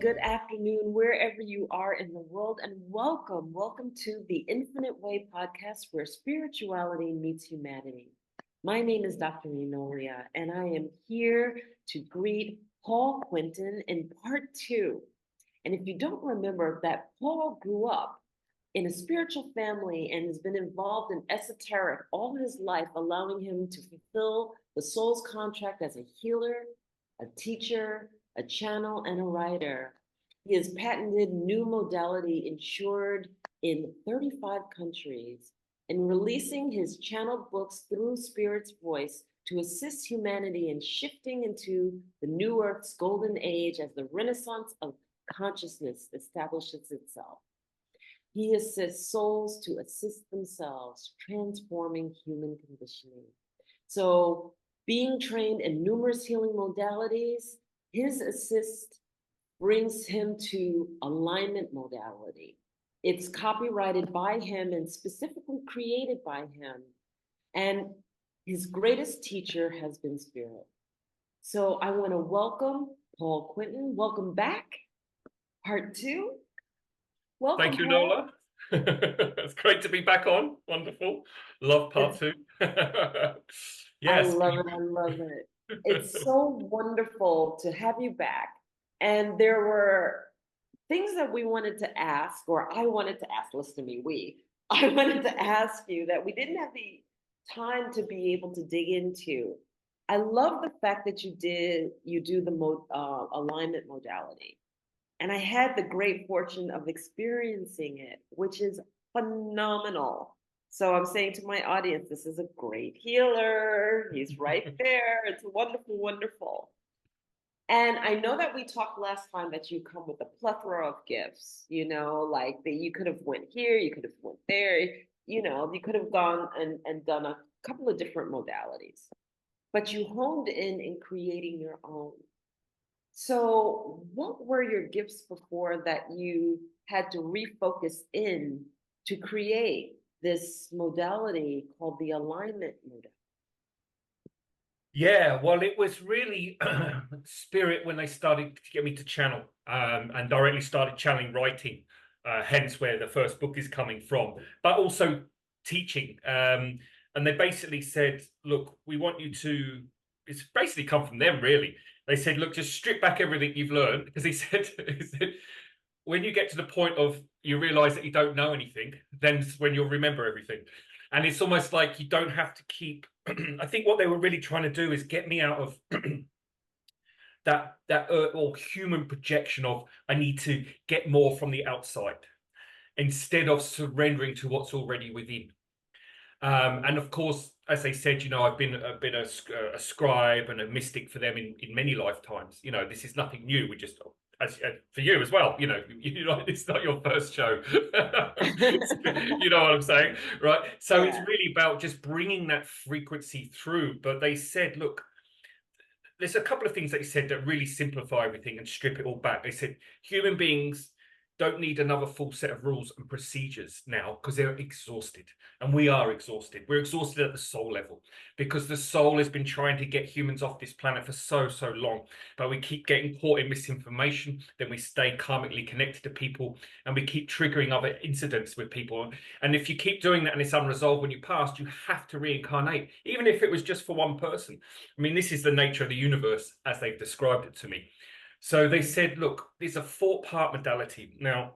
good afternoon, wherever you are in the world, and welcome to the Infinite Way podcast where spirituality meets humanity. My name is Dr. Enolia, and I am here to greet Paul Quinton in part two. And if you don't remember that Paul grew up in a spiritual family and has been involved in esoteric all his life, allowing him to fulfill the soul's contract as a healer, a teacher, a channel, and a writer. He has patented new modality insured in 35 countries and releasing his channeled books through Spirit's voice to assist humanity in shifting into the new Earth's golden age as the renaissance of consciousness establishes itself. He assists souls to assist themselves, transforming human conditioning. So, being trained in numerous healing modalities, his assist brings him to alignment modality. It's copyrighted by him and specifically created by him. And his greatest teacher has been Spirit. So I want to welcome Paul Quinton. Welcome back. Part two. Welcome, Thank you, Paul. Nola. It's great to be back on. Wonderful. Love part two. I Yes. love it. I love it. It's so wonderful to have you back. And there were things that we wanted to ask, or I wanted to ask, listen to me, I wanted to ask you that we didn't have the time to be able to dig into. I love the fact that you do the alignment modality. And I had the great fortune of experiencing it, which is phenomenal. So I'm saying to my audience, this is a great healer. He's right there. It's wonderful, wonderful. And I know that we talked last time that you come with a plethora of gifts, like that you could have went here, you could have went there, you could have gone and done a couple of different modalities, but you honed in creating your own. So what were your gifts before that you had to refocus in to create this modality called the alignment modality? Yeah, well, it was really Spirit when they started to get me to channel and directly started channeling writing, hence where the first book is coming from, but also teaching. And they basically said, look, we want you to, it's basically come from them, really. They said, look, just strip back everything you've learned, because he said, when you get to the point of you realize that you don't know anything, then when you'll remember everything. And it's almost like you don't have to keep. I think what they were really trying to do is get me out of that or human projection of I need to get more from the outside instead of surrendering to what's already within. And of course, as they said, I've been a scribe and a mystic for them in many lifetimes. This is nothing new. We just, as for you as well, it's not your first show. You know what I'm saying, right? So Yeah. it's really about just bringing that frequency through. But they said, look, there's a couple of things they said that really simplify everything and strip it all back. They said human beings don't need another full set of rules and procedures now because they're exhausted, and we are exhausted. We're exhausted at the soul level because the soul has been trying to get humans off this planet for so long, but we keep getting caught in misinformation. Then we stay karmically connected to people, and we keep triggering other incidents with people. And if you keep doing that and it's unresolved when you pass, you have to reincarnate, even if it was just for one person. I mean, this is the nature of the universe as they've described it to me. So they said, look, there's a 4-part modality. Now,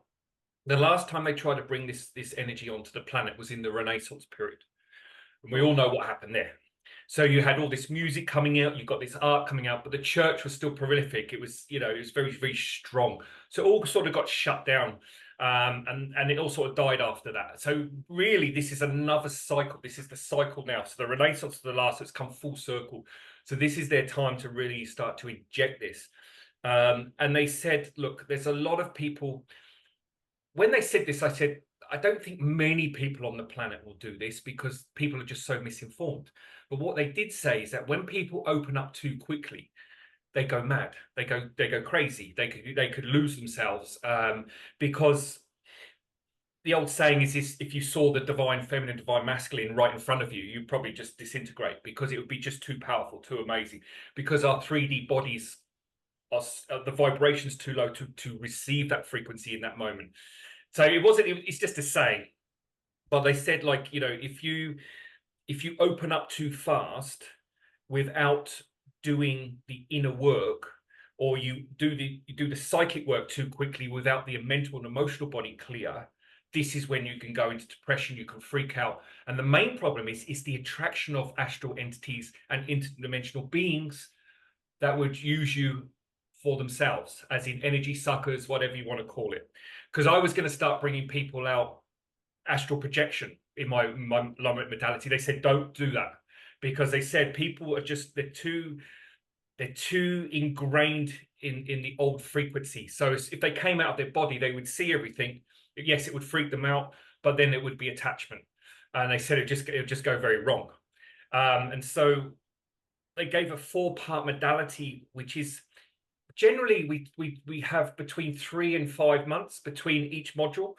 the last time they tried to bring this energy onto the planet was in the Renaissance period. And we all know what happened there. So you had all this music coming out, you got this art coming out, but the church was still prolific. It was, it was very, very strong. So it all sort of got shut down. And it all sort of died after that. So really, this is another cycle. This is the cycle now. So the Renaissance is the last, so it's come full circle. So this is their time to really start to inject this. And they said, look, there's a lot of people. When they said this, I said, I don't think many people on the planet will do this because people are just so misinformed. But what they did say is that when people open up too quickly, they go mad, they go crazy, they could lose themselves, because the old saying is this: if you saw the divine feminine, divine masculine right in front of you, you'd probably just disintegrate because it would be just too powerful, too amazing, because our 3D bodies the vibration's too low to receive that frequency in that moment. So it's just a saying, but they said, like, if you open up too fast without doing the inner work, or you do the psychic work too quickly without the mental and emotional body clear, this is when you can go into depression, you can freak out. And the main problem is the attraction of astral entities and interdimensional beings that would use you for themselves, as in energy suckers, whatever you want to call it. Because I was going to start bringing people out astral projection in my modality. They said don't do that, because they said people are just they're too ingrained in the old frequency. So if they came out of their body, they would see everything. Yes, it would freak them out, but then it would be attachment, and they said it would just go very wrong. And so they gave a 4-part modality, which is generally we have between 3 and 5 months between each module,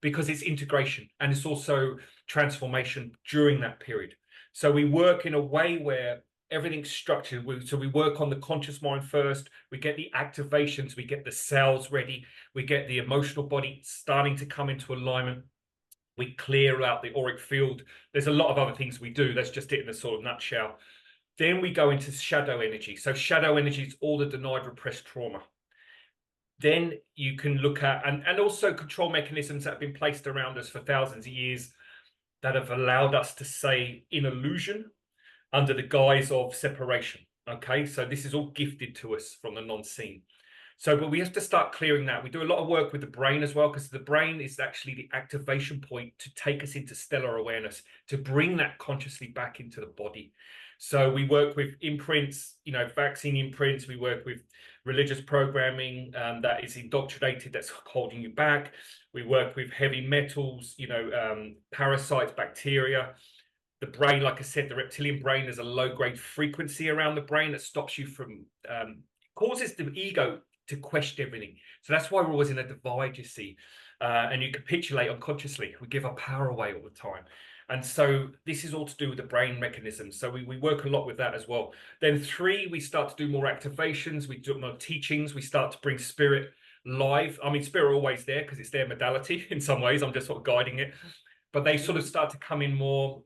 because it's integration and it's also transformation during that period. So we work in a way where everything's structured. So we work on the conscious mind first, we get the activations, we get the cells ready, we get the emotional body starting to come into alignment, we clear out the auric field. There's a lot of other things we do. That's just it in a sort of nutshell. Then we go into shadow energy. So shadow energy is all the denied, repressed trauma. Then you can look at, and also control mechanisms that have been placed around us for thousands of years that have allowed us to say in illusion under the guise of separation. Okay, so this is all gifted to us from the non-seen. So, but we have to start clearing that. We do a lot of work with the brain as well, because the brain is actually the activation point to take us into stellar awareness, to bring that consciously back into the body. So we work with imprints, vaccine imprints. We work with religious programming that is indoctrinated, that's holding you back. We work with heavy metals, parasites, bacteria. The brain, like I said, the reptilian brain, there's a low-grade frequency around the brain that stops you from, causes the ego to question everything. So that's why we're always in a divide, you see, and you capitulate unconsciously. We give our power away all the time. And so this is all to do with the brain mechanisms. So we work a lot with that as well. Then 3, we start to do more activations. We do more teachings. We start to bring spirit live. I mean, spirit are always there because it's their modality in some ways. I'm just sort of guiding it. But they sort of start to come in more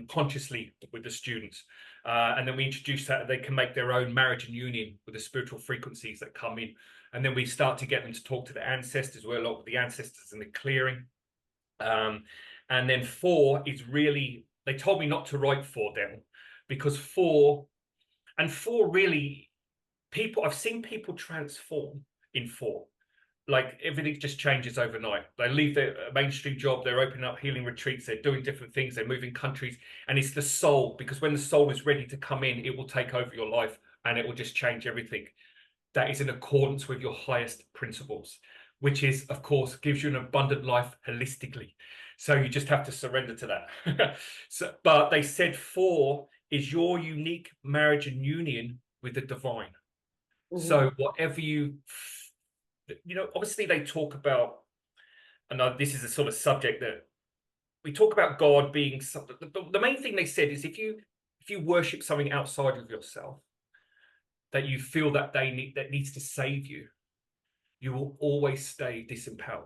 consciously with the students. And then we introduce that they can make their own marriage and union with the spiritual frequencies that come in. And then we start to get them to talk to the ancestors. We're a lot with the ancestors and the clearing. And then 4 is really, they told me not to write 4 down, because 4 really, I've seen people transform in 4. Like everything just changes overnight. They leave their mainstream job, they're opening up healing retreats, they're doing different things, they're moving countries, and it's the soul, because when the soul is ready to come in, it will take over your life and it will just change everything. That is in accordance with your highest principles, which is, of course, gives you an abundant life holistically. So you just have to surrender to that. But they said 4 is your unique marriage and union with the divine. So whatever obviously they talk about, and this is a sort of subject that we talk about God being something. The main thing they said is if you worship something outside of yourself that you feel that that needs to save you, you will always stay disempowered,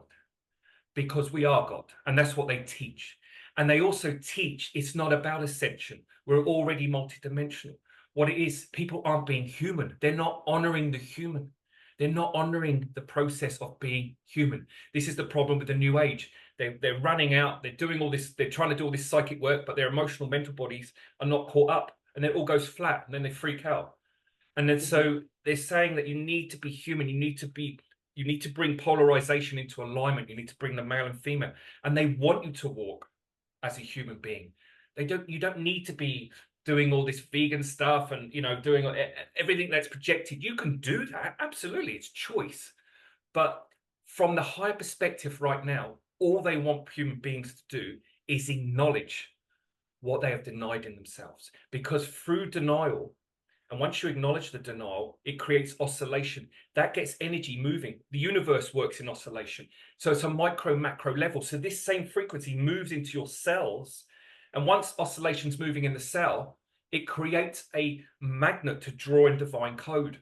because we are God, and that's what they teach. And they also teach it's not about ascension. We're already multidimensional. What it is, people aren't being human. They're not honoring the human. They're not honoring the process of being human. This is the problem with the new age. They're running out. They're doing all this. They're trying to do all this psychic work, but their emotional, mental bodies are not caught up, and then it all goes flat, and then they freak out. And then so they're saying that you need to be human. You need to bring polarization into alignment. You need to bring the male and female, and they want you to walk as a human being. You don't need to be doing all this vegan stuff and doing everything that's projected. You can do that, absolutely, it's choice. But from the higher perspective right now, all they want human beings to do is acknowledge what they have denied in themselves, because through denial, and once you acknowledge the denial, it creates oscillation. That gets energy moving. The universe works in oscillation. So it's a micro, macro level. So this same frequency moves into your cells. And once oscillation's moving in the cell, it creates a magnet to draw in divine code.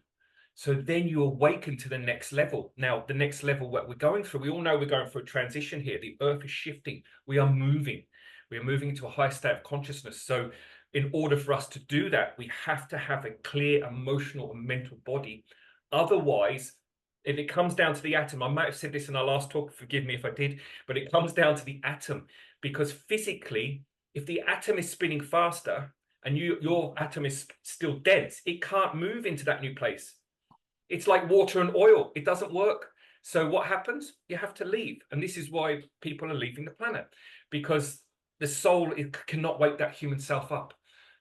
So then you awaken to the next level. Now, the next level, what we're going through, we all know we're going through a transition here. The earth is shifting. We are moving. We are moving into a high state of consciousness. So in order for us to do that, we have to have a clear emotional and mental body. Otherwise, if it comes down to the atom, I might have said this in our last talk, forgive me if I did, but it comes down to the atom, because physically, if the atom is spinning faster and your atom is still dense, it can't move into that new place. It's like water and oil. It doesn't work. So what happens? You have to leave. And this is why people are leaving the planet, because the soul cannot wake that human self up.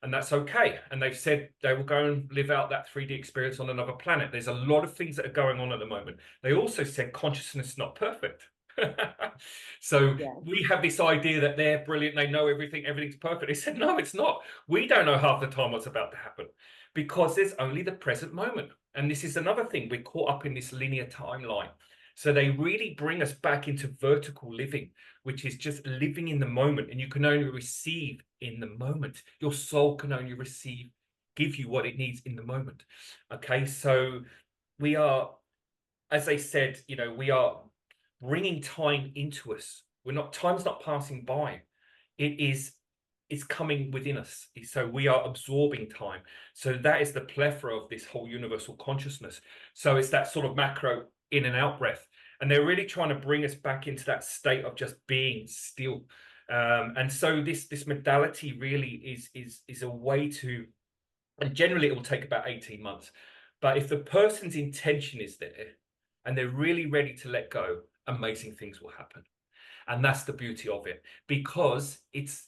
And that's okay. And they've said they will go and live out that 3D experience on another planet. There's a lot of things that are going on at the moment. They also said consciousness is not perfect. So Yeah. we have this idea that they're brilliant, they know everything, everything's perfect. They said, no, it's not. We don't know half the time what's about to happen, because there's only the present moment. And this is another thing, we're caught up in this linear timeline. So they really bring us back into vertical living, which is just living in the moment. And you can only receive in the moment. Your soul can only receive, give you what it needs in the moment. Okay, so we are, as they said, you know, we are bringing time into us. We're not, time's not passing by. It is, it's coming within us. So we are absorbing time. So that is the plethora of this whole universal consciousness. So it's that sort of macro in and out breath. And they're really trying to bring us back into that state of just being still. And so this modality really is a way to, and generally it will take about 18 months. But if the person's intention is there and they're really ready to let go, amazing things will happen. And that's the beauty of it, because it's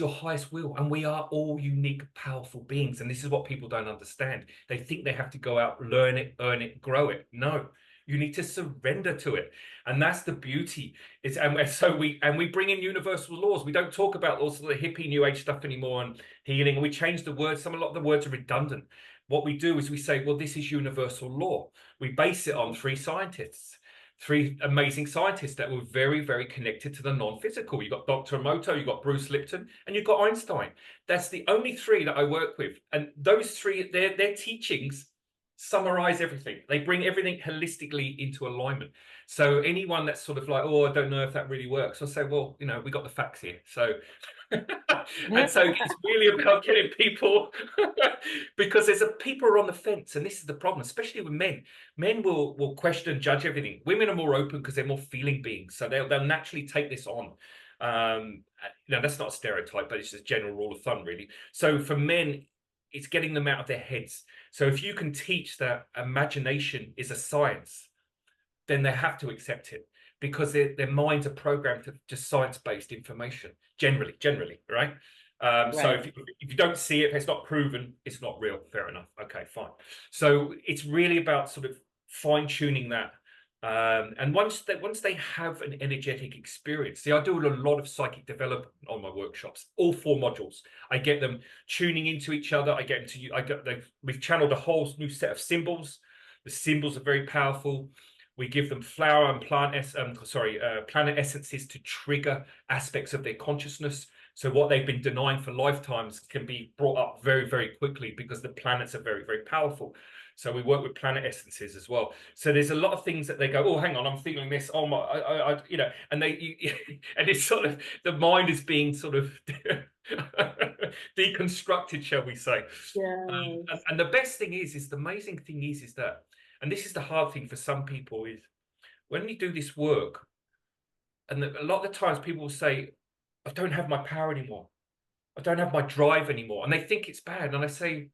your highest will, and we are all unique, powerful beings. And this is what people don't understand. They think they have to go out, learn it, earn it, grow it. No, you need to surrender to it. And that's the beauty. And we bring in universal laws. We don't talk about also the hippie new age stuff anymore and healing. We change the words. A lot of the words are redundant. What we do is we say, well, this is universal law. We base it on three amazing scientists that were very, very connected to the non-physical. You got Dr. Emoto, you got Bruce Lipton, and you've got Einstein. That's the only three that I work with. And those three, their teachings summarize everything. They bring everything holistically into alignment. So anyone that's sort of like, oh, I don't know if that really works, I'll say, well, you know, we got the facts here. So and so it's really about getting people because there's a people are on the fence, and this is the problem, especially with men. Men will question and judge everything. Women are more open because they're more feeling beings, so they'll naturally take this on. That's not a stereotype, but it's just a general rule of thumb, really. So for men, it's getting them out of their heads. So if you can teach that imagination is a science, then they have to accept it, because their minds are programmed to just science-based information, generally, right? So Right. if you don't see it, if it's not proven, it's not real. Fair enough. Okay, fine. So it's really about sort of fine-tuning that. And once they have an energetic experience, see, I do a lot of psychic development on my workshops, all 4 modules. I get them tuning into each other. I get them to, we've channeled a whole new set of symbols. The symbols are very powerful. We give them flower and planet essences to trigger aspects of their consciousness. So what they've been denying for lifetimes can be brought up very, very quickly, because the planets are very, very powerful. So we work with planet essences as well. So there's a lot of things that they go, oh, hang on, I'm feeling this. Oh my, and and it's sort of, the mind is being sort of deconstructed, shall we say? Yeah. And the best thing is the amazing thing is that, and this is the hard thing for some people, is when you do this work, and a lot of the times people will say, I don't have my power anymore. I don't have my drive anymore. And they think it's bad. And I say,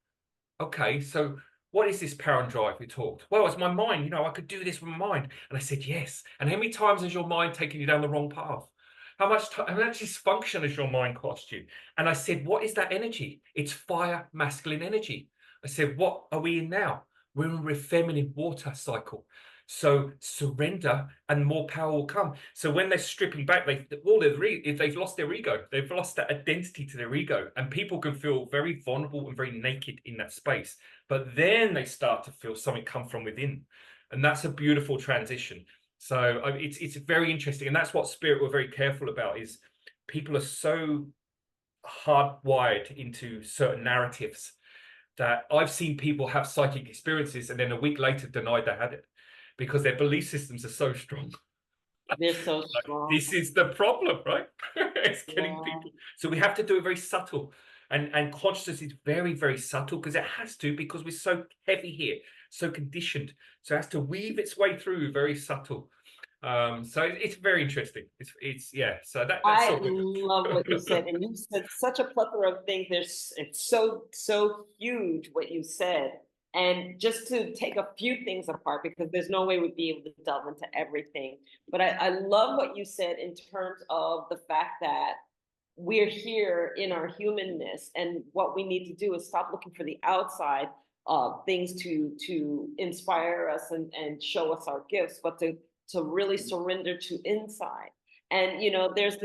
okay, so what is this power and drive we talked? Well, it's my mind. You know, I could do this with my mind. And I said, yes. And how many times has your mind taken you down the wrong path? How much dysfunction has your mind cost you? And I said, what is that energy? It's fire, masculine energy. I said, what are we in now? We're in a feminine water cycle. So surrender and more power will come. So when they're stripping back, they've lost their ego. They've lost that identity to their ego. And people can feel very vulnerable and very naked in that space. But then they start to feel something come from within. And that's a beautiful transition. So it's very interesting. And that's what Spirit were very careful about, is people are so hardwired into certain narratives. that I've seen people have psychic experiences and then a week later deny they had it because their belief systems are so strong. They're so Like, strong. this is the problem, right? It's getting Yeah. people. So we have to do it very subtle. And consciousness is very, very subtle because it has to, because we're so heavy here, so conditioned. So it has to weave its way through very subtle. So it's very interesting. It's yeah. So that's I sort love what you of said, and you said such a plethora of things. It's so huge what you said, and just to take a few things apart because there's no way we'd be able to delve into everything. But I love what you said in terms of the fact that we're here in our humanness, and what we need to do is stop looking for the outside things to inspire us and show us our gifts, but to really surrender to inside. And there's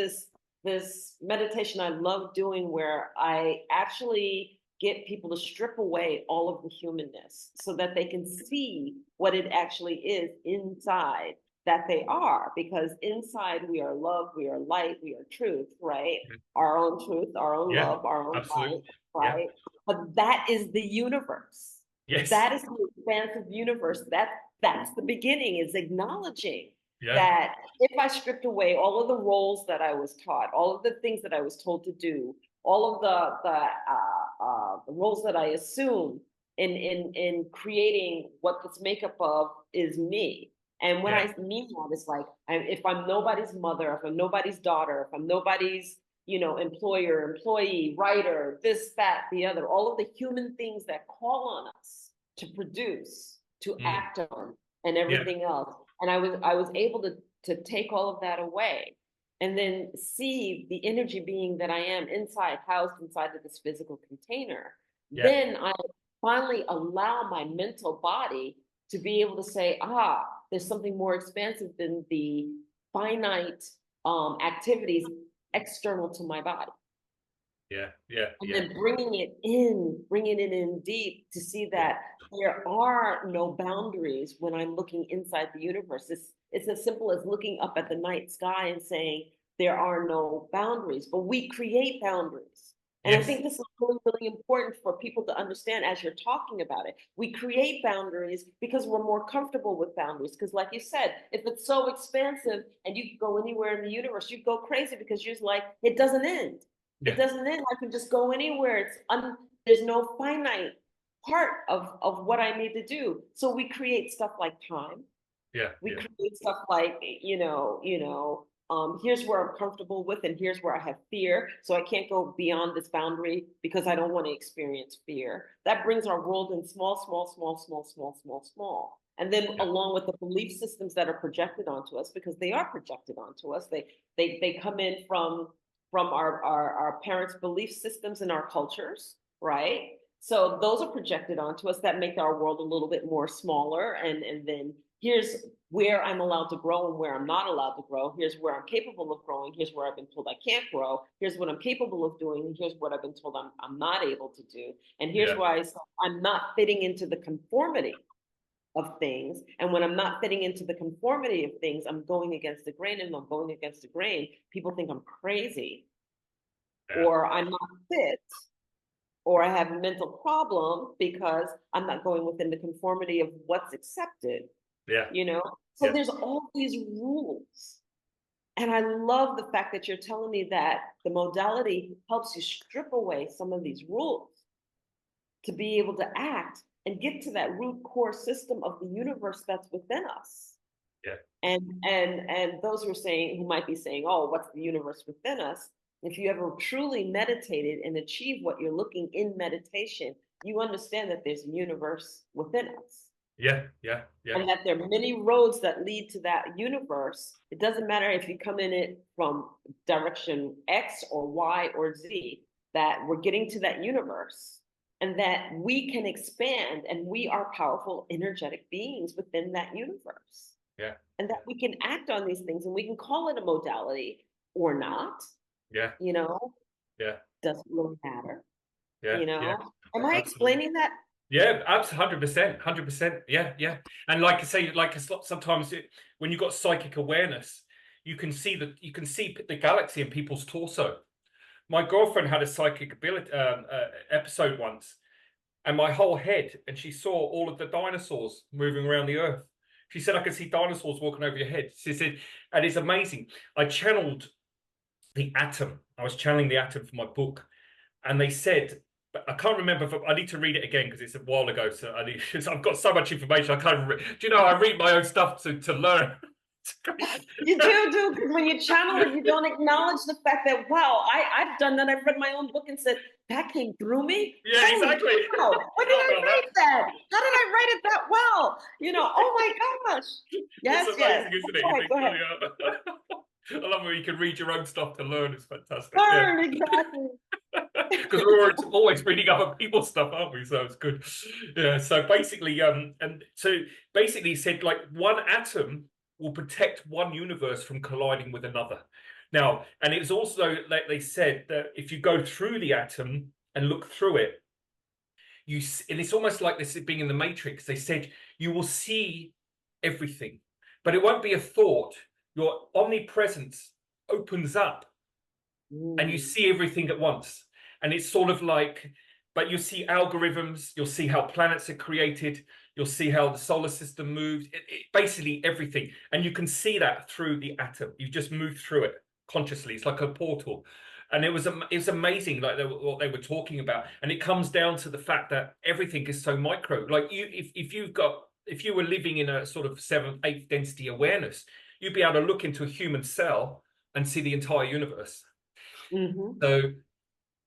this meditation I love doing where I actually get people to strip away all of the humanness so that they can see what it actually is inside that they are, because inside we are love, we are light, we are truth, right? Our own truth, our own yeah, love, our own light, absolutely. Yeah. right? But that is the universe. Yes. That is the expansive universe. That's the beginning, is acknowledging Yeah. that if I stripped away all of the roles that I was taught, all of the things that I was told to do, all of the roles that I assume in creating what this makeup of is me. And when Yeah. I mean that, it's like if I'm nobody's mother, if I'm nobody's daughter, if I'm nobody's employer, employee, writer, this, that, the other, all of the human things that call on us to produce, to Mm. act on, and Yeah. everything else. And I was able to take all of that away and then see the energy being that I am inside, housed inside of this physical container. Yeah. Then I finally allow my mental body to be able to say, there's something more expansive than the finite activities external to my body. Yeah. Yeah. And Yeah. then bringing it in deep to see Yeah. that there are no boundaries when I'm looking inside the universe. It's as simple as looking up at the night sky and saying there are no boundaries, but we create boundaries. And I Yes. think this is really, really important for people to understand as you're talking about it. We create boundaries because we're more comfortable with boundaries. Because, like you said, if it's so expansive and you can go anywhere in the universe, you go crazy because you're just like, it doesn't end. It Yeah. doesn't end. I can just go anywhere. There's no finite part of what I need to do. So we create stuff like time. Yeah. We Yeah. create stuff like, here's where I'm comfortable with, and here's where I have fear. So I can't go beyond this boundary because I don't want to experience fear. That brings our world in small, small, small, small, small, small, small. And then Yeah. along with the belief systems that are projected onto us, because they are projected onto us, they come in from our parents' belief systems and our cultures, right? So those are projected onto us that make our world a little bit more smaller. And then here's where I'm allowed to grow and where I'm not allowed to grow. Here's where I'm capable of growing. Here's where I've been told I can't grow. Here's what I'm capable of doing. And here's what I've been told I'm not able to do. And here's Yeah. why I'm not fitting into the conformity of things. And when I'm not fitting into the conformity of things, I'm going against the grain. And I'm going against the grain, people think I'm crazy, Yeah. or I'm not fit, or I have a mental problem because I'm not going within the conformity of what's accepted, Yeah. you know? So Yeah. there's all these rules. And I love the fact that you're telling me that the modality helps you strip away some of these rules to be able to act and get to that root core system of the universe that's within us. Yeah. And those who might be saying, oh, what's the universe within us? If you ever truly meditated and achieved what you're looking in meditation, you understand that there's a universe within us. Yeah. Yeah. Yeah. And that there are many roads that lead to that universe. It doesn't matter if you come in it from direction X or Y or Z, that we're getting to that universe, and that we can expand, and we are powerful, energetic beings within that universe, Yeah. and that we can act on these things, and we can call it a modality or not, Yeah. you know, Yeah. doesn't really matter, Yeah. Yeah. Am I Absolutely. explaining that? Yeah, absolutely, 100%, 100%. Yeah, yeah. And like I say, like sometimes when you've got psychic awareness, you can see the galaxy in people's torso. My girlfriend had a psychic ability episode once, and my whole head, and she saw all of the dinosaurs moving around the earth. She said, I could see dinosaurs walking over your head. She said, and it's amazing. I channeled the atom. I was channeling the atom for my book. And they said, but I can't remember. I need to read it again because it's a while ago. So I've got so much information. I can't. Do you know? I read my own stuff to learn. You do, because when you channel it, you don't acknowledge the fact that, wow, I've done that. I've read my own book and said, that came through me. Yeah, Holy exactly. cow, when did I write that? How did I write it that well? Oh my gosh. Yes, It's yes. amazing, isn't it? Go You ahead, think, go ahead. I love when you can read your own stuff to learn. It's fantastic. Yeah. Learn, exactly. Because we're always reading other people's stuff, aren't we? So it's good. Yeah. So basically, and so basically, he said like one atom will protect one universe from colliding with another. Now, and it's also like they said that if you go through the atom and look through it, and it's almost like this being in the Matrix. They said you will see everything, but it won't be a thought. Your omnipresence opens up and you see everything at once. And it's sort of like, but you see algorithms, you'll see how planets are created, you'll see how the solar system moves, basically everything. And you can see that through the atom. You just move through it consciously. It's like a portal. And it was amazing, like what they were talking about. And it comes down to the fact that everything is so micro. Like if you were living in a sort of 7th, 8th density awareness, you'd be able to look into a human cell and see the entire universe. So,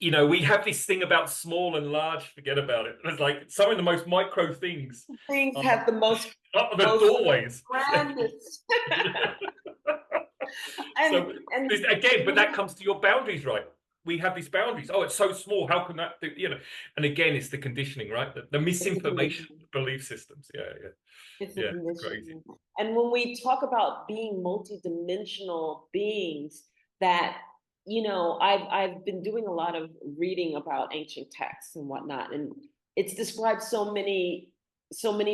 we have this thing about small and large, forget about it. It's like some of the most micro things. Things have the most The doorways. grandest. So and again, but that comes to your boundaries, right? We have these boundaries. Oh, it's so small. How can that do, And again, it's the conditioning, right? The misinformation belief systems. Yeah, yeah. It's Yeah, a it's crazy. condition. And when we talk about being multidimensional beings, that I've been doing a lot of reading about ancient texts and whatnot, and it's described so many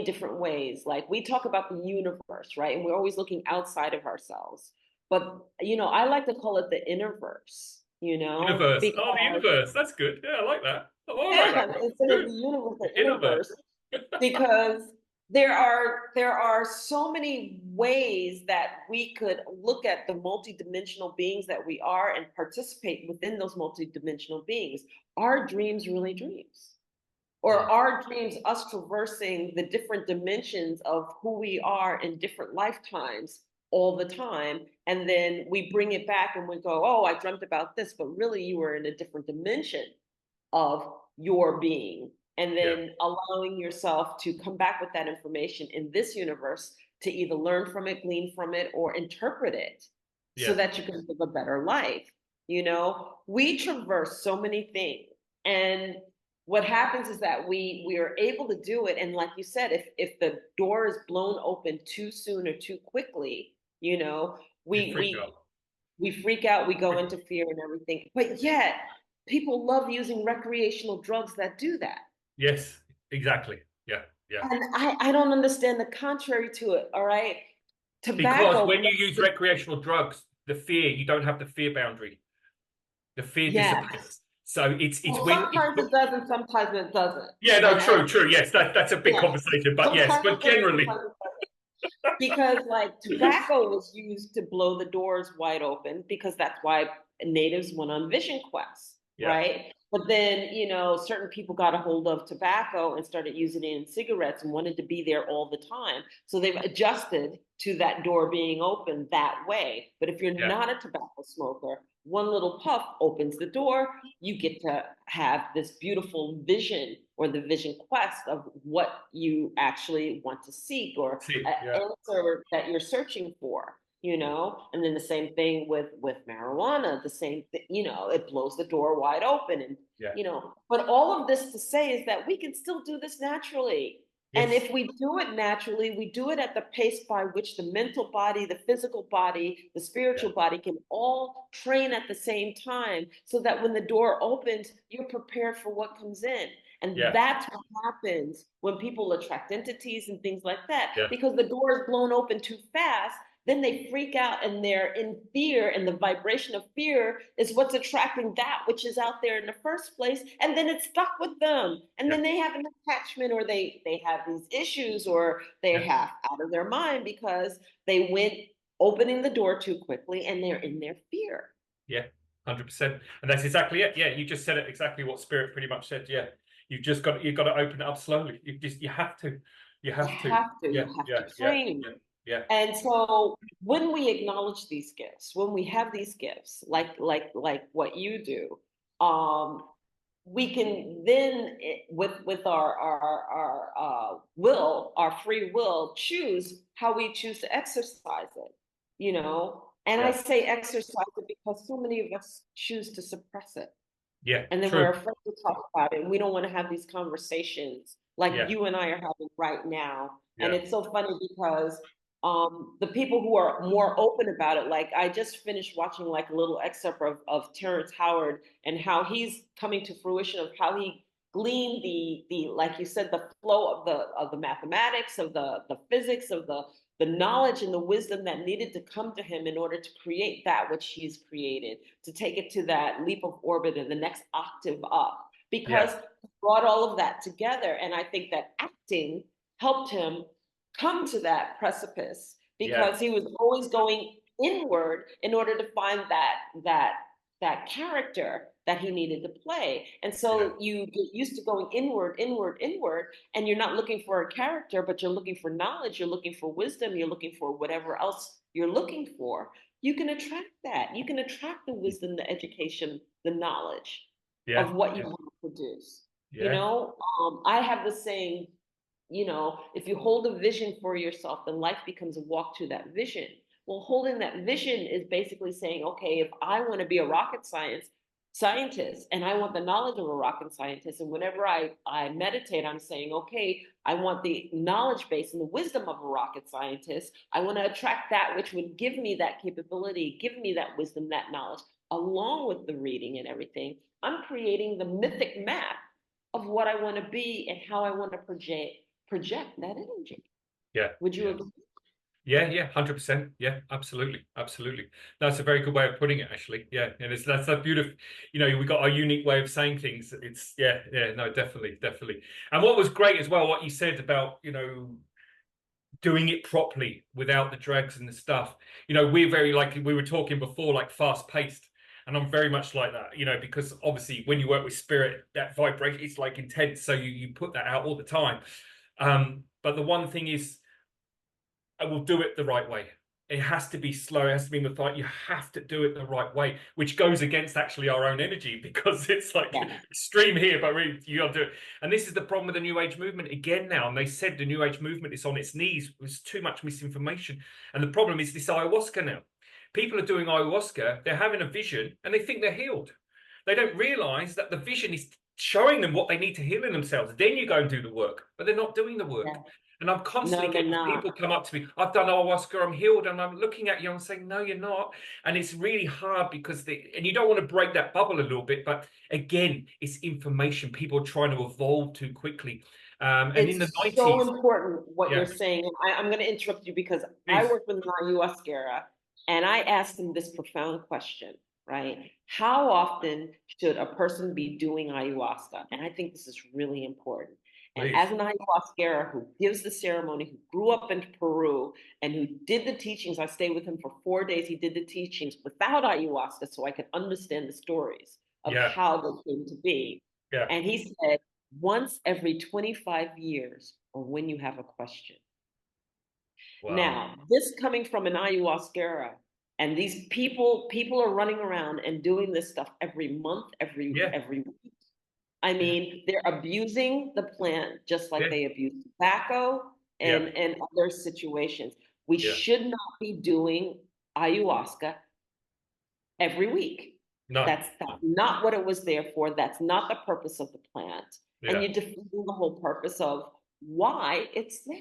different ways. Like we talk about the universe, right? And we're always looking outside of ourselves. But I like to call it the innerverse, Universe. Oh, the because universe. That's good. Yeah, I like that. Oh, I like yeah, that. instead of Good. the universe, the The innerverse. innerverse, because there are so many ways that we could look at the multidimensional beings that we are and participate within those multidimensional beings. Are dreams really dreams? Or are dreams us traversing the different dimensions of who we are in different lifetimes all the time? And then we bring it back and we go, oh, I dreamt about this, but really you were in a different dimension of your being, and then allowing yourself to come back with that information in this universe to either learn from it, glean from it, or interpret it so that you can live a better life. We traverse so many things, and what happens is that we are able to do it. And like you said, if the door is blown open too soon or too quickly, we freak out. we freak out, we go into fear and everything. But yet, people love using recreational drugs that do that. Yes, exactly. Yeah, yeah. And I don't understand the contrary to it, all right? Because Tobacco. when you use recreational drugs, you don't have the fear boundary. The fear Yes. disappears. So it's Well, when sometimes it does and sometimes it doesn't. yeah, no, true. Yes, that's a big Yeah. conversation. But yes, Sometimes but it does, generally. sometimes it doesn't. Because like tobacco was used to blow the doors wide open, because that's why natives went on vision quests, Yeah. right? But then, certain people got a hold of tobacco and started using it in cigarettes and wanted to be there all the time. So they've adjusted to that door being open that way. But if you're not a tobacco smoker, one little puff opens the door. You get to have this beautiful vision, or the vision quest of what you actually want to seek, or answer that you're searching for. And then the same thing with marijuana, the same thing, it blows the door wide open. And but all of this to say is that we can still do this naturally. And if we do it naturally, we do it at the pace by which the mental body, the physical body, the spiritual body can all train at the same time, so that when the door opens, you're prepared for what comes in. And that's what happens when people attract entities and things like that. Because the door is blown open too fast, then they freak out and they're in fear, and the vibration of fear is what's attracting that which is out there in the first place, and then it's stuck with them, and Yeah. then they have an attachment, or they have these issues, or they're Yeah. half out of their mind because they went opening the door too quickly and they're in their fear. Yeah. 100%. And that's exactly it. Yeah. You just said it exactly what Spirit pretty much said. Yeah. You've got to open it up slowly. You have to. You You have to. have to, Yeah. you have Yeah. to Yeah. train. Yeah. Yeah. And so when we acknowledge these gifts, when we have these gifts, like what you do, we can then with our will, our free will, choose how we choose to exercise it, you know. And I Yeah. say exercise it because so many of us choose to suppress it, Yeah. and then we're True. afraid to talk about it, and we don't want to have these conversations like Yeah. you and I are having right now. And Yeah. it's so funny because the people who are more open about it, like I just finished watching like a little excerpt of Terrence Howard and how he's coming to fruition of how he gleaned the like you said, the flow of the mathematics, of the physics, of the knowledge and the wisdom that needed to come to him in order to create that which he's created, to take it to that leap of orbit and the next octave up, Yeah. because he brought all of that together. And I think that acting helped him come to that precipice, Yeah. because he was always going inward in order to find that character that he needed to play. And Yeah. so you get used to going inward, and you're not looking for a character, but you're looking for knowledge, you're looking for wisdom, you're looking for whatever else you're looking for. You can attract that. You can attract the wisdom, the education, the knowledge Yeah. of what you Yeah. want to produce. You Yeah. know, I have the saying, if you hold a vision for yourself, then life becomes a walk to that vision. Well, holding that vision is basically saying, okay, if I want to be a scientist and I want the knowledge of a rocket scientist, and whenever I meditate, I'm saying, okay, I want the knowledge base and the wisdom of a rocket scientist. I want to attract that which would give me that capability, give me that wisdom, that knowledge, along with the reading and everything. I'm creating the mythic map of what I want to be and how I want to project that energy. Yeah. Would you Yeah. agree? Yeah, yeah, 100%. Yeah, absolutely, absolutely. That's a very good way of putting it, actually. Yeah, and that's so beautiful. We got our unique way of saying things. It's yeah, yeah, no, definitely, definitely. And what was great as well, what you said about doing it properly without the drags and the stuff. We're very, like we were talking before, like fast paced. And I'm very much like that, because obviously when you work with spirit, that vibration is like intense. So you put that out all the time. But the one thing is, I will do it the right way. It has to be slow. It has to be methodical. You have to do it the right way, which goes against actually our own energy, because it's like Yeah. extreme here, but really you got to do it. And this is the problem with the New Age movement again now. And they said the New Age movement is on its knees. There's too much misinformation. And the problem is this ayahuasca now. People are doing ayahuasca. They're having a vision and they think they're healed. They don't realize that the vision is showing them what they need to heal in themselves. Then you go and do the work, but they're not doing the work. Yeah. And I'm constantly No, they're getting not. people come up to me, I've done ayahuasca, I'm healed. And I'm looking at you, I'm saying, no, you're not. And it's really hard because and you don't want to break that bubble a little bit. But again, it's information. People are trying to evolve too quickly. And in the It's so 90s, important what yeah, you're saying. And I'm going to interrupt you because I please. work with an ayahuasca, and I asked him this profound question, right? How often should a person be doing ayahuasca? And I think this is really important. And Please. as an ayahuasca who gives the ceremony, who grew up in Peru, and who did the teachings, I stayed with him for 4 days. He did the teachings without ayahuasca so I could understand the stories of Yeah, how they came to be. yeah. And he said, once every 25 years, or when you have a question. Wow. Now, this coming from an ayahuasca, and these people are running around and doing this stuff every month, Yeah, every week. I yeah, mean, they're abusing the plant just like yeah, they abuse tobacco yeah, and other situations. We yeah. should not be doing ayahuasca every week. No, That's not what it was there for. That's not the purpose of the plant. And yeah, you're defeating the whole purpose of why it's there.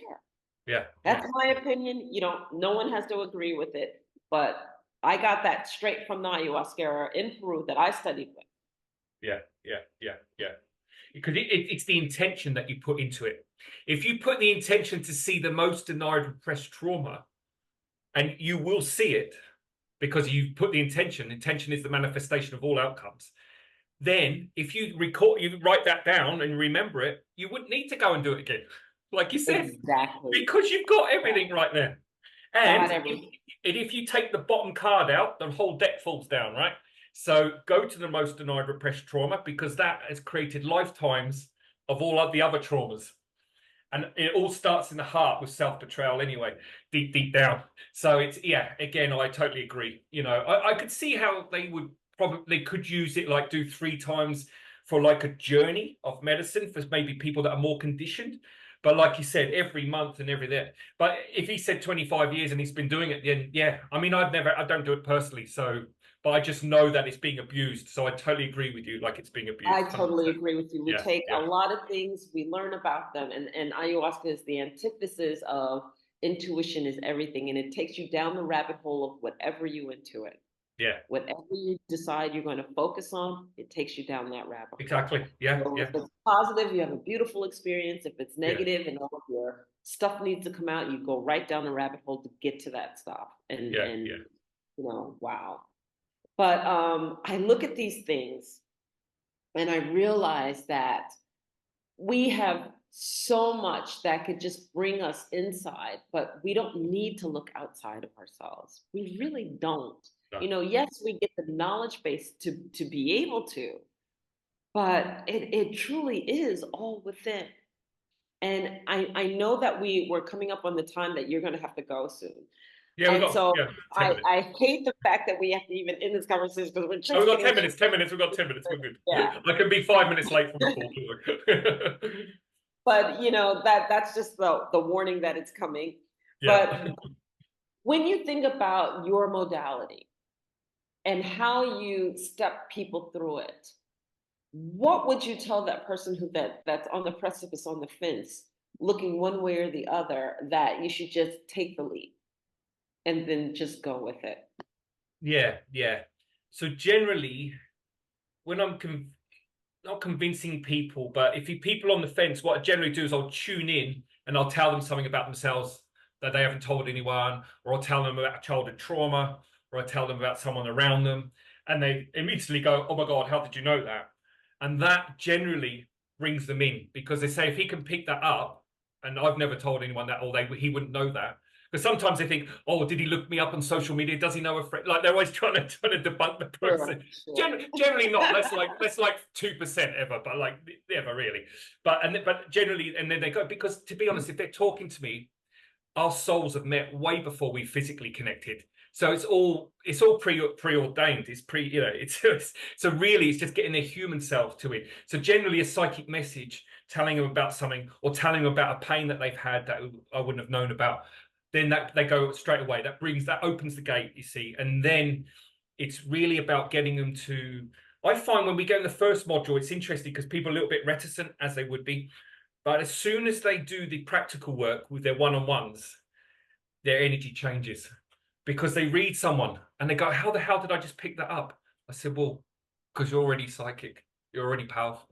yeah, yeah, That's my opinion. No one has to agree with it, but I got that straight from the ayahuasca in Peru that I studied with. yeah, yeah, yeah, yeah. Because it's the intention that you put into it. If you put the intention to see the most denied repressed trauma, and you will see it because you put the intention. Intention is the manifestation of all outcomes. Then if you write that down and remember it, you wouldn't need to go and do it again, like you said, Exactly. because you've got Yeah. everything right there. And Got everything. if you take the bottom card out, the whole deck falls down, right? So go to the most denied repressed trauma, because that has created lifetimes of all of the other traumas. And it all starts in the heart with self-betrayal anyway, deep down. So it's, yeah, again, I totally agree. You know, I could see how they could use it, like do 3 times for like a journey of medicine for maybe people that are more conditioned. But like you said, every month and every there. But if he said 25 years and he's been doing it, then yeah, I mean, I don't do it personally. So, but I just know that it's being abused. So I totally agree with you. Like, it's being abused. I 100%. totally agree with you. We Yeah, take a yeah, lot of things, we learn about them, and ayahuasca is the antithesis of intuition is everything, and it takes you down the rabbit hole of whatever you intuit. yeah, Whatever you decide you're going to focus on, it takes you down that rabbit hole. exactly. Yeah, So yeah, if it's positive, you have a beautiful experience. If it's yeah, negative and all of your stuff needs to come out, you go right down the rabbit hole to get to that stuff. yeah, And yeah. you know, wow. But I look at these things and I realize that we have so much that could just bring us inside, but we don't need to look outside of ourselves. We really don't. No. You know, yes, we get the knowledge base to be able to, but it truly is all within. And I know that we're coming up on the time that you're going to have to go soon. Yeah, we And got, so yeah, 10 minutes. I hate the fact that we have to even end this conversation because we're Oh, just we got getting 10 minutes. 10 minutes. We've got 10 minutes. We're good. yeah. I can be 5 minutes late from the call. But you know that's just the warning that it's coming. Yeah. But when you think about your modality and how you step people through it, what would you tell that person that's on the precipice, on the fence, looking one way or the other, that you should just take the leap and then just go with it? Yeah, yeah. So generally, when I'm not convincing people, but if you people on the fence, what I generally do is I'll tune in and I'll tell them something about themselves that they haven't told anyone, or I'll tell them about childhood trauma, or I tell them about someone around them, and they immediately go, "Oh my God, how did you know that?" And that generally brings them in, because they say if he can pick that up, and I've never told anyone that, or he wouldn't know that. Because sometimes they think, "Oh, did he look me up on social media? Does he know a friend?" Like, they're always trying to debunk the Sure, process. sure. Generally not. That's like 2% ever, but like ever really. But generally, and then they go, because to be honest, if they're talking to me, our souls have met way before we physically connected. So it's all preordained. It's so really it's just getting their human self to it. So generally a psychic message telling them about something, or telling them about a pain that they've had that I wouldn't have known about, then that they go straight away. That opens the gate, you see. And then it's really about getting them to, I find when we go in the first module, it's interesting because people are a little bit reticent, as they would be. But as soon as they do the practical work with their one-on-ones, their energy changes, because they read someone and they go, "How the hell did I just pick that up?" I said, "Well, because you're already psychic, you're already powerful."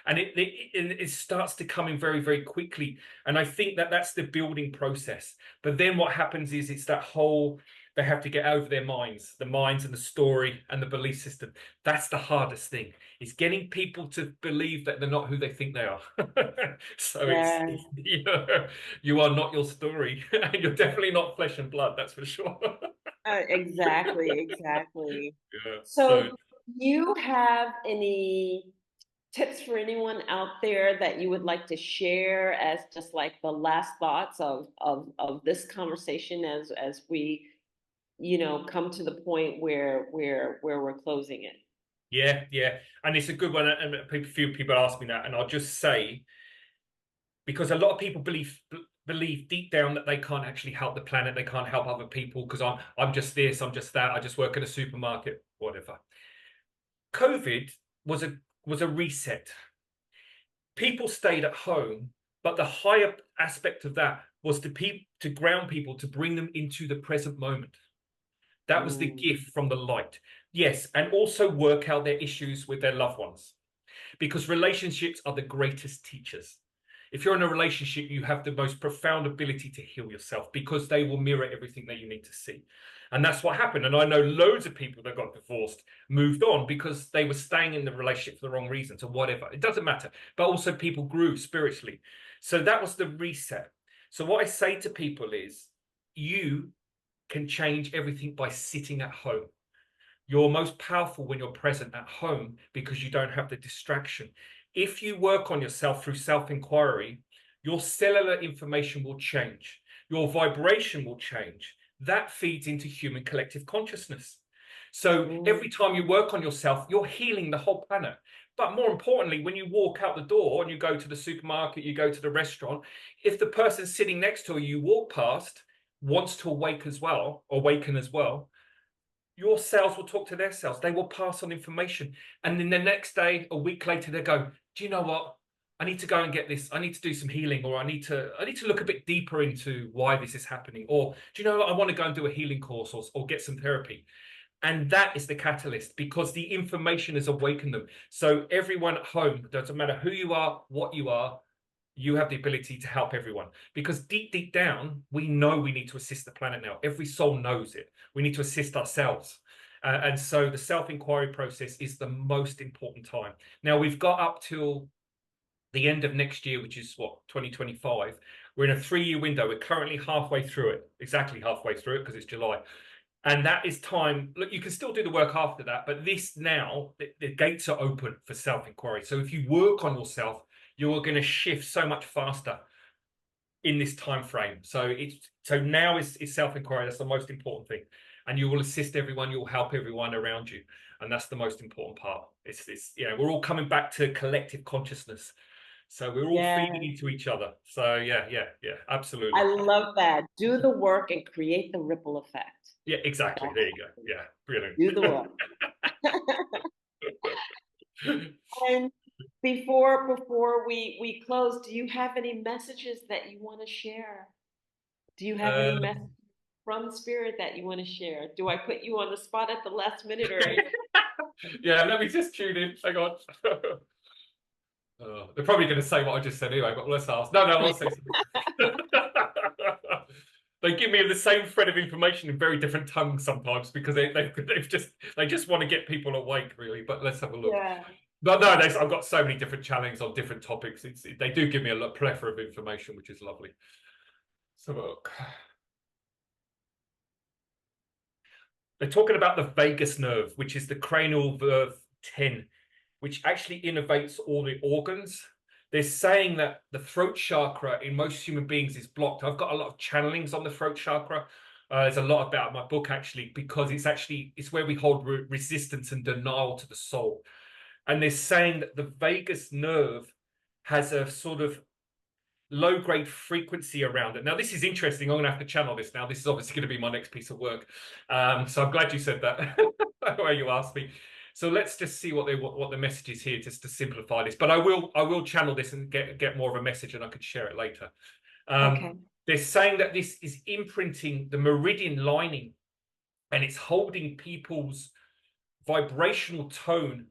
And it starts to come in very, very quickly. And I think that that's the building process. But then what happens is it's that whole, they have to get over their minds, the minds and the story and the belief system. That's the hardest thing, is getting people to believe that they're not who they think they are. So it's, Yeah, you are not your story. And you're definitely not flesh and blood, that's for sure. exactly, exactly. Yeah. So, So do you have any tips for anyone out there that you would like to share as just like the last thoughts of this conversation as we, you know, come to the point where we're closing it? yeah, yeah. And it's a good one. And a few people ask me that, and I'll just say, because a lot of people believe deep down that they can't actually help the planet, they can't help other people, because I'm just this, I'm just that, I just work in a supermarket, whatever. COVID was a reset. People stayed at home, but the higher aspect of that was to ground people, to bring them into the present moment. That was the Mm, gift from the light. Yes, and also work out their issues with their loved ones, because relationships are the greatest teachers. If you're in a relationship, you have the most profound ability to heal yourself because they will mirror everything that you need to see. And that's what happened. And I know loads of people that got divorced, moved on because they were staying in the relationship for the wrong reasons or whatever. It doesn't matter. But also people grew spiritually. So that was the reset. So what I say to people is, you can change everything by sitting at home. You're most powerful when you're present at home because you don't have the distraction. If you work on yourself through self-inquiry, your cellular information will change. Your vibration will change. That feeds into human collective consciousness. So every time you work on yourself, you're healing the whole planet. But more importantly, when you walk out the door and you go to the supermarket, you go to the restaurant, if the person sitting next to you walk past wants to awaken as well, your cells will talk to their cells. They will pass on information. And then the next day, a week later, they go, do you know what? I need to go and get this. I need to do some healing, or I need to look a bit deeper into why this is happening. Or do you know what? I want to go and do a healing course or get some therapy. And that is the catalyst, because the information has awakened them. So everyone at home, doesn't matter who you are, what you are, you have the ability to help everyone, because deep down, we know we need to assist the planet now. Every soul knows it. We need to assist ourselves. And so the self-inquiry process is the most important time. Now, we've got up till the end of next year, which is what, 2025. We're in a 3-year window. We're currently halfway through it, exactly halfway through it, because it's July. And that is time. Look, you can still do the work after that, but this now, the gates are open for self-inquiry. So if you work on yourself, you are going to shift so much faster in this time frame. So now is self-inquiry. That's the most important thing. And you will assist everyone, you'll help everyone around you. And that's the most important part. It's we're all coming back to collective consciousness. So we're all feeding into each other. So yeah, absolutely. I love that. Do the work and create the ripple effect. Yeah, exactly. There you go. Yeah, brilliant. Do the work. And before we close, do you have any messages that you want to share? Do you have any messages from Spirit that you want to share? Do I put you on the spot at the last minute, or? Yeah, let me just tune in. Hang on. They're probably going to say what I just said anyway, but let's ask. No, I'll say something. They give me the same thread of information in very different tongues sometimes, because they just want to get people awake, really. But let's have a look. Yeah. But no, I've got so many different channels on different topics. They do give me a plethora of information, which is lovely. So look. They're talking about the vagus nerve, which is the cranial nerve 10, which actually innervates all the organs. They're saying that the throat chakra in most human beings is blocked. I've got a lot of channelings on the throat chakra. There's a lot about my book, actually, because it's where we hold resistance and denial to the soul. And they're saying that the vagus nerve has a sort of low-grade frequency around it. Now, this is interesting. I'm going to have to channel this now. This is obviously going to be my next piece of work. So I'm glad you said that, where you asked me. So let's just see what the message is here, just to simplify this. But I will channel this and get more of a message, and I can share it later. Okay. They're saying that this is imprinting the meridian lining, and it's holding people's vibrational tone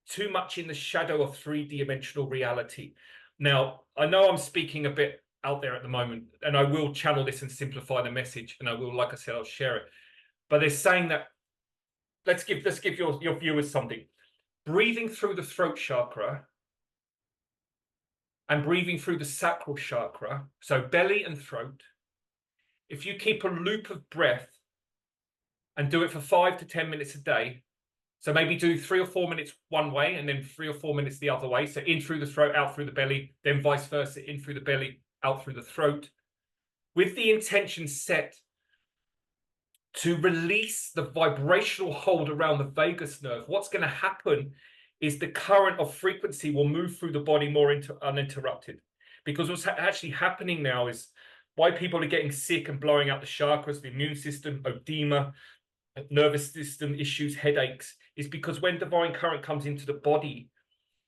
too much in the shadow of 3-dimensional reality. Now, I know I'm speaking a bit out there at the moment, and I will channel this and simplify the message, and I will, like I said, I'll share it. But they're saying that let's give your viewers something. Breathing through the throat chakra and breathing through the sacral chakra, so belly and throat. If you keep a loop of breath and do it for 5 to 10 minutes a day, so maybe do 3 or 4 minutes one way and then 3 or 4 minutes the other way. So in through the throat, out through the belly, then vice versa, in through the belly, out through the throat, with the intention set to release the vibrational hold around the vagus nerve. What's going to happen is the current of frequency will move through the body more uninterrupted. Because what's actually happening now is why people are getting sick and blowing out the chakras, the immune system, edema, nervous system issues, headaches, is because when divine current comes into the body,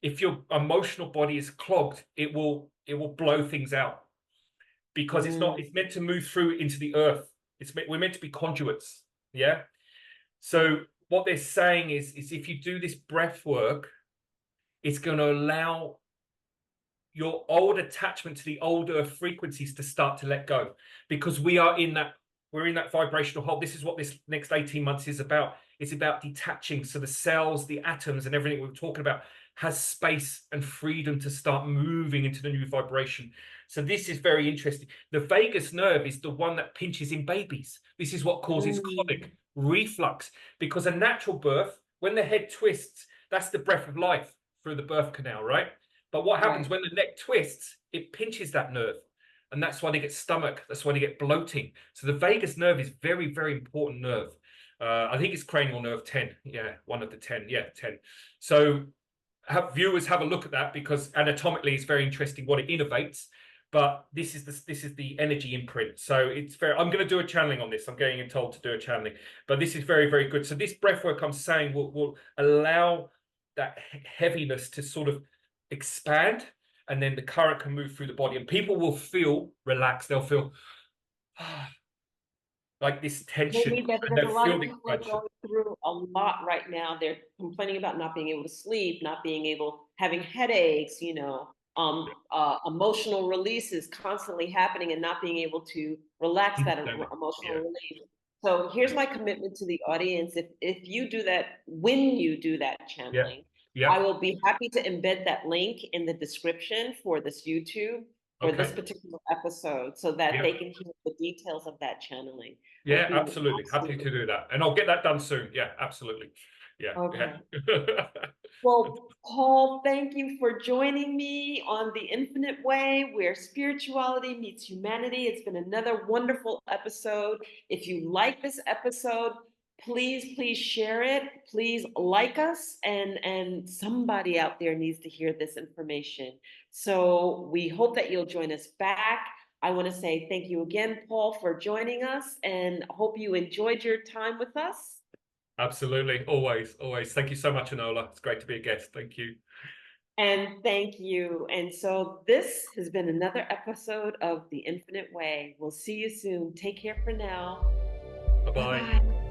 if your emotional body is clogged, it will blow things out, because it's meant to move through into the earth. We're meant to be conduits. Yeah. So what they're saying is if you do this breath work, it's going to allow your old attachment to the older frequencies to start to let go, because we're in that vibrational hole. This is what this next 18 months is about. It's about detaching, so the cells, the atoms, and everything we're talking about has space and freedom to start moving into the new vibration. So this is very interesting. The vagus nerve is the one that pinches in babies. This is what causes colic, reflux, because a natural birth, when the head twists, that's the breath of life through the birth canal, right? But what happens when the neck twists, it pinches that nerve. And that's why they get stomach. That's why they get bloating. So the vagus nerve is very, very important nerve. I think it's cranial nerve 10. Yeah, one of the 10. Yeah, 10. So viewers have a look at that, because anatomically it's very interesting what it innervates. But this is the energy imprint. So it's very. I'm going to do a channeling on this. I'm getting told to do a channeling, but this is very, very good. So this breath work, I'm saying, will allow that heaviness to sort of expand, and then the current can move through the body, and people will feel relaxed. They'll feel like this They tension, need that and because a they'll lot feel of the people are expansion. going through a lot right now. They're complaining about not being able to sleep, not being able, having headaches, emotional releases constantly happening and not being able to relax that Instantly. emotional Yeah, release. So here's my commitment to the audience. If you do that, when you do that yeah, channeling, yeah. I will be happy to embed that link in the description for this YouTube, for this Okay. particular episode, so that Yeah. they can hear the details of that channeling. Would Yeah, be absolutely. Happy to absolutely do that. And I'll get that done soon. Yeah, absolutely. Yeah, okay. yeah. Well, Paul, thank you for joining me on The Infinite Way, where spirituality meets humanity. It's been another wonderful episode. If you like this episode, please share it. Please like us, and somebody out there needs to hear this information. So we hope that you'll join us back. I want to say thank you again, Paul, for joining us, and hope you enjoyed your time with us. Absolutely. Always, always. Thank you so much, Enola. It's great to be a guest. Thank you. And thank you. And so this has been another episode of The Infinite Way. We'll see you soon. Take care for now. Bye Bye-bye. bye.